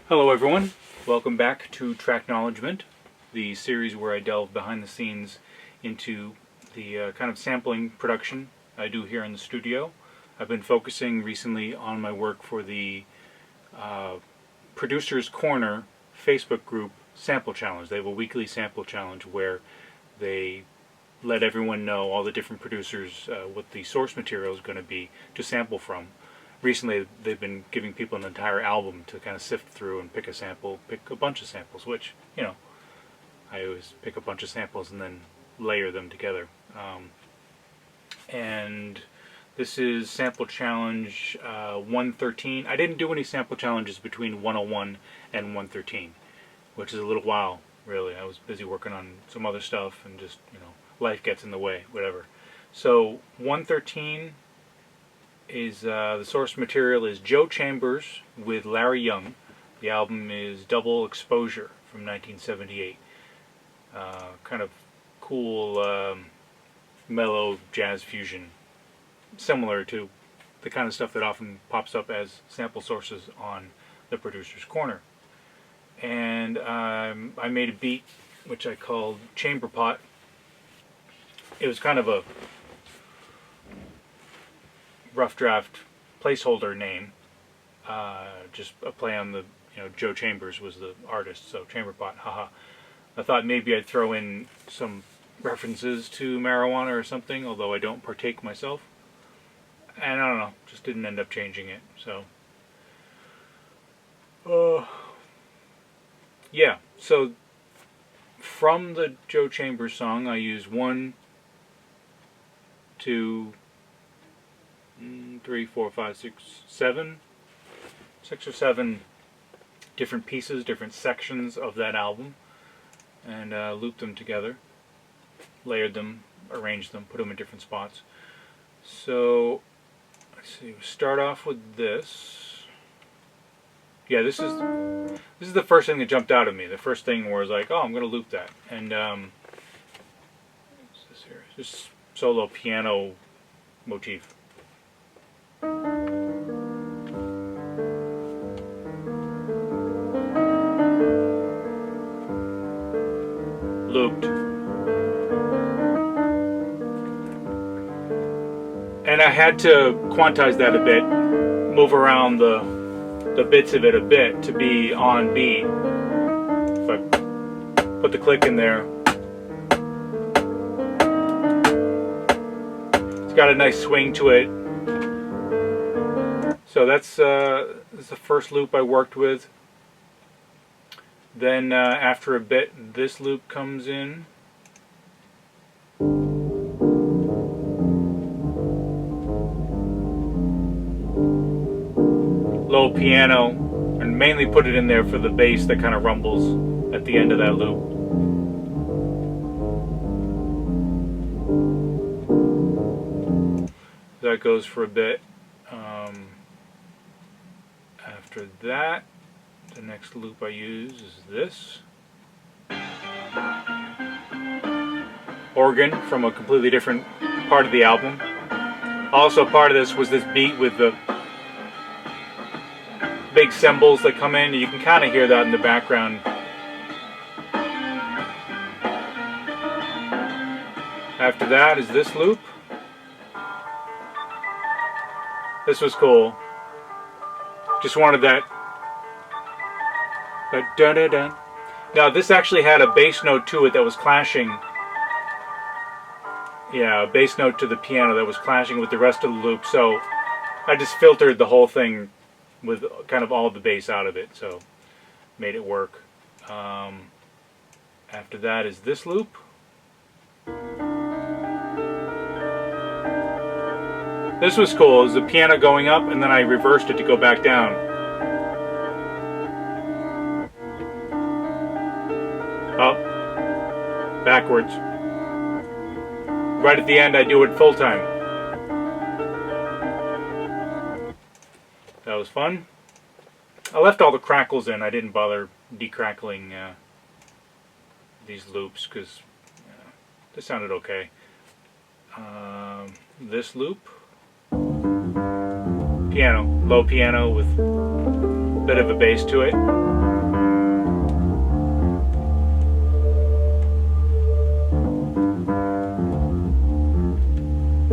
Hello everyone, welcome back to Tracknowledgement, the series where I delve behind the scenes into the kind of sampling production I do here in the studio. I've been focusing recently on my work for the Producers Corner Facebook group sample challenge. They have a weekly sample challenge where they let everyone know, all the different producers, what the source material is going to be to sample from. Recently they've been giving people an entire album to kind of sift through and pick a bunch of samples, which, you know, I always pick a bunch of samples and then layer them together. And this is sample challenge 113. I didn't do any sample challenges between 101 and 113, which is a little while, really. I was busy working on some other stuff and just, you know, life gets in the way, whatever. So 113 is the source material is Joe Chambers with Larry Young. The album is Double Exposure from 1978. Kind of cool, mellow jazz fusion, similar to the kind of stuff that often pops up as sample sources on the Producer's Corner. And I made a beat which I called Chamberpot. It was kind of a rough draft placeholder name, just a play on the, you know, Joe Chambers was the artist, so Chamberpot, haha. I thought maybe I'd throw in some references to marijuana or something, although I don't partake myself. And I don't know, just didn't end up changing it, so. Yeah, so from the Joe Chambers song I used 1, 2, 3, 4, 5, 6, 7, 6 or 7 different pieces, different sections of that album, and looped them together, layered them, arranged them, put them in different spots. So let's see. We'll start off with this. Yeah, this is the first thing that jumped out at me. The first thing where I was like, oh, I'm going to loop that, and what's this here? Just solo piano motif. Looped. And I had to quantize that a bit, move around the bits of it a bit to be on beat. If I put the click in there, it's got a nice swing to it. So that's the first loop I worked with. Then after a bit, this loop comes in. Low piano, and mainly put it in there for the bass that kind of rumbles at the end of that loop. That goes for a bit. After that, the next loop I use is this. Organ from a completely different part of the album. Also part of this was this beat with the big cymbals that come in. You can kind of hear that in the background. After that is this loop. This was cool. Just wanted that dun-dun-dun. Now this actually had a bass note to it that was clashing. Yeah, a bass note to the piano that was clashing with the rest of the loop. So I just filtered the whole thing with kind of all the bass out of it. So made it work. After that is this loop. This was cool. It was the piano going up, and then I reversed it to go back down. Up, backwards. Right at the end, I do it full time. That was fun. I left all the crackles in. I didn't bother decrackling these loops because they sounded okay. This loop. Piano, low piano with a bit of a bass to it.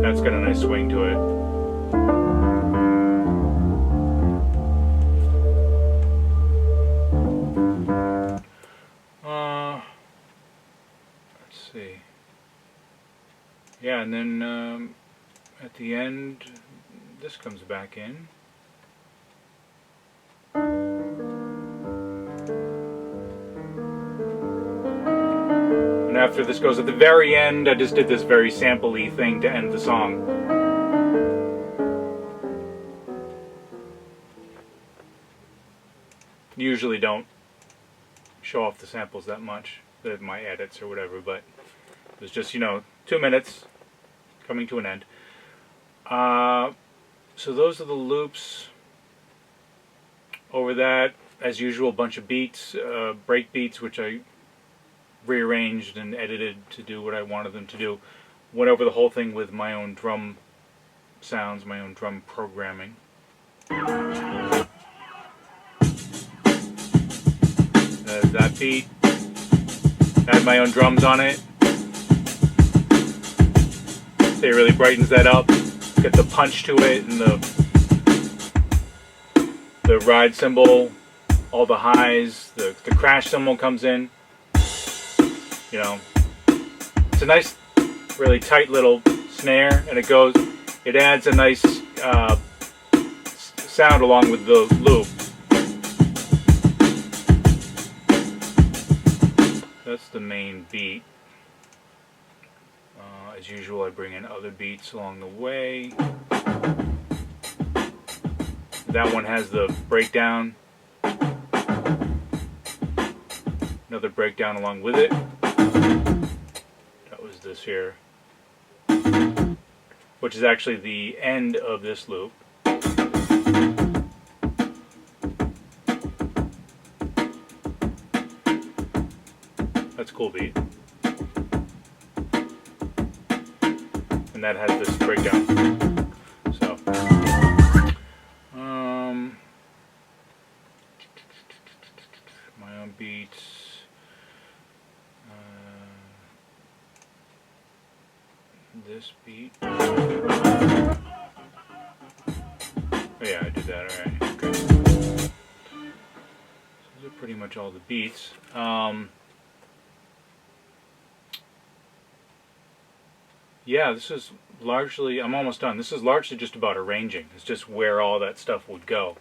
That's got a nice swing to it. Let's see. Yeah, and then at the end, this comes back in. And after this goes at the very end, I just did this very sample-y thing to end the song. Usually don't show off the samples that much, my edits or whatever, but it was just, 2 minutes coming to an end. So those are the loops. Over that, as usual, a bunch of beats, break beats, which I rearranged and edited to do what I wanted them to do. Went over the whole thing with my own drum sounds, my own drum programming. That beat, I had my own drums on it. So it really brightens that up. Get the punch to it, and the ride cymbal, all the highs, the crash cymbal comes in. It's a nice, really tight little snare, and it adds a nice sound along with the loop. That's the main beat. As usual, I bring in other beats along the way. That one has the breakdown. Another breakdown along with it. That was this here, which is actually the end of this loop. That's a cool beat. And that has this breakdown. So, my own beats. This beat. Oh yeah, I did that. Alright. Okay. So those are pretty much all the beats. Yeah, this is largely, I'm almost done. This is largely just about arranging. It's just where all that stuff would go.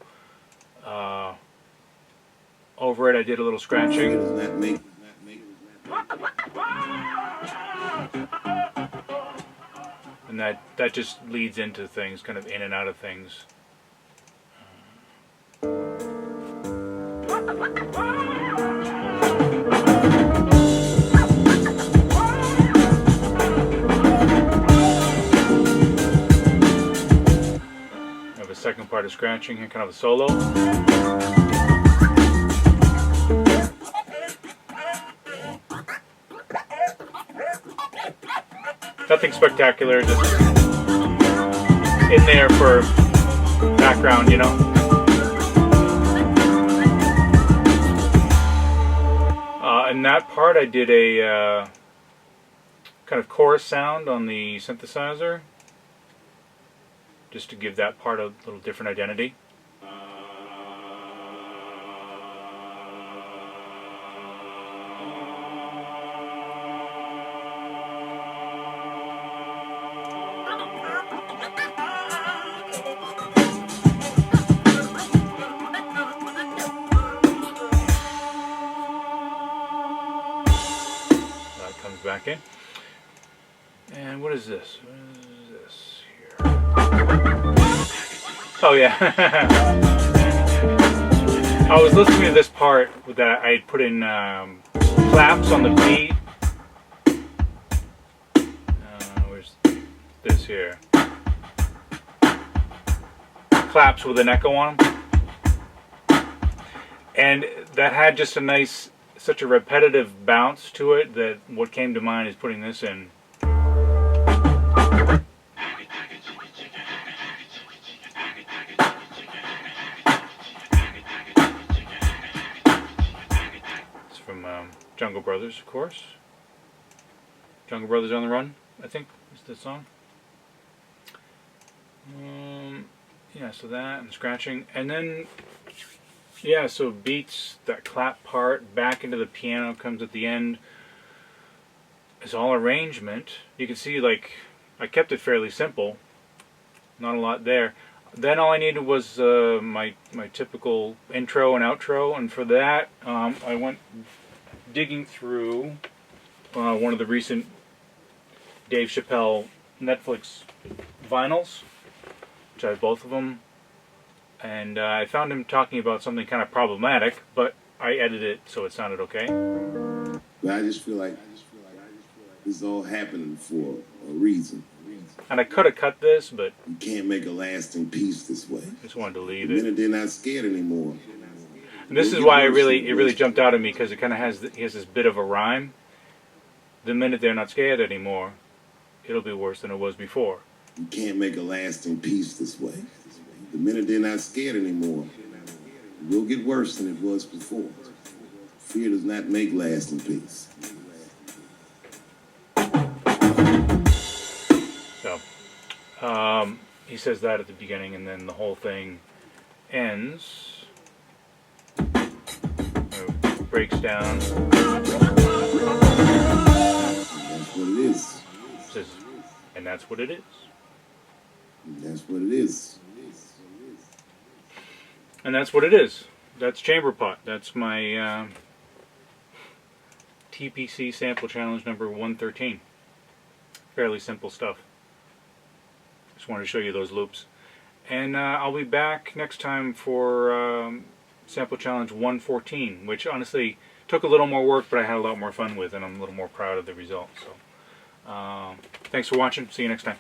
Over it, I did a little scratching. And that just leads into things, kind of in and out of things. I have a second part of scratching here, kind of a solo. Nothing spectacular, just in there for background, In that part, I did a kind of chorus sound on the synthesizer, just to give that part a little different identity. Back in. And what is this? What is this here? Oh yeah. I was listening to this part that I had put in claps on the beat. Where's this here? Claps with an echo on them. And that had just a nice, such a repetitive bounce to it that what came to mind is putting this in. It's from Jungle Brothers, of course. Jungle Brothers on the Run, I think, is the song. Yeah, so that and scratching, and then yeah, so beats, that clap part back into the piano comes at the end. It's all arrangement. You can see, like, I kept it fairly simple, not a lot there. Then all I needed was my typical intro and outro, and for that I went digging through one of the recent Dave Chappelle Netflix vinyls, which I have both of them, and I found him talking about something kind of problematic, but I edited it so it sounded okay. But I just feel like this is all happening for a reason. And I could have cut this, but you can't make a lasting peace this way. I just wanted to leave The it. minute they're not scared anymore. And this is why it really jumped out at me, because it kind of has this bit of a rhyme. The minute they're not scared anymore, it'll be worse than it was before. You can't make a lasting peace this way. The minute they're not scared anymore, it will get worse than it was before. Fear does not make lasting peace. So, he says that at the beginning, and then the whole thing ends. It breaks down. That's what it is. It says, and that's what it is. That's what it is. And that's what it is. That's Chamberpot. That's my TPC sample challenge number 113. Fairly simple stuff. Just wanted to show you those loops. And I'll be back next time for sample challenge 114, which honestly took a little more work, but I had a lot more fun with, and I'm a little more proud of the result. So, thanks for watching. See you next time.